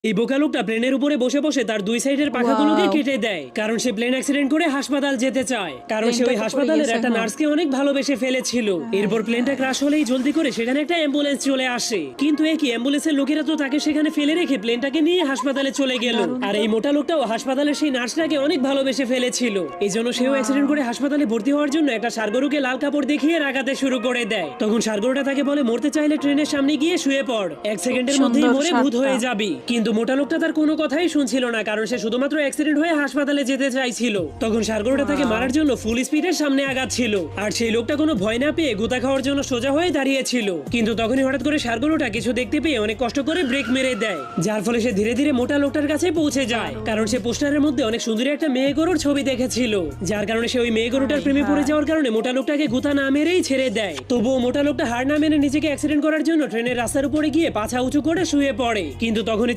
এই বোকা লোকটা প্লেনের উপরে বসে বসে তার দুই সাইডের পাখাগুলোকে Wow. কেটে দেয়, কারণ সে প্লেন অ্যাক্সিডেন্ট করে হাসপাতাল যেতে চায়, কারণ সে প্লেনটা ওই তো পড়ে হাসপাতালের গেছে, একটা হ্যাঁ। নার্সকে অনেক ভালোবেসে ফেলেছিল। এরপর প্লেনটা ক্রাশ হলেই জলদি করে সেখানে একটা অ্যাম্বুলেন্স চলে আসে, কিন্তু একই অ্যাম্বুলেন্সের লোকেরা তো তাকে সেখানে ফেলে রেখে প্লেনটাকে নিয়ে হাসপাতালে চলে গেল। দারুণ আর তো। এই মোটা লোকটাও হাসপাতালের সেই নার্সটাকে অনেক ভালোবেসে ফেলেছিল, এই জন্য সেও Wow. অ্যাক্সিডেন্ট করে হাসপাতালে ভর্তি হওয়ার জন্য একটা ষাঁড়গরুকে লাল কাপড় দেখিয়ে রাগাতে শুরু করে দেয়। তখন ষাঁড়গরুটা তাকে বলে, মরতে চাইলে ট্রেনের সামনে গিয়ে শুয়ে পড়, 1 সেকেন্ডের মধ্যেই সুন্দর মরে ভূত হয়ে ষাঁড়টা। যাবি। কিন্তু মোটা লোকটা তার কোনো কথাই শুনছিল না, কারণ সে শুধুমাত্র অ্যাক্সিডেন্ট হয়ে হাসপাতালে যেতে চাইছিল। তখন ষাঁড়গরুটা তাকে Wow. মারার জন্য ফুল স্পিডের সামনে আগাচ্ছিল, আর সেই লোকটা কোনো ভয় না পেয়ে গুতা খাওয়ার জন্য সোজা হয়ে দাঁড়িয়েছিল। কিন্তু তখনই হঠাৎ করে ষাঁড়গরুটা কিছু দেখতে পেয়ে অনেক কষ্ট করে ব্রেক মেরে দেয়, যার ফলে সে ধীরে ধীরে মোটা লোকটার কাছে পৌঁছে যায়, কারণ সে পোস্টারের মধ্যে অনেক সুন্দরী একটা মেয়ে গরুর ছবি দেখেছিল, যার কারণে সে ওই মেয়ে গরুটার প্রেমে পড়ে যাওয়ার কারণে মোটা লোকটাকে গুতা না মেরেই ছেড়ে দেয়। তবুও মোটা লোকটা হার না মেনে নিজেকে অ্যাক্সিডেন্ট করার জন্য ট্রেনের রাস্তার উপরে গিয়ে পাছা উঁচু করে শুয়ে পড়ে। কিন্তু তখনই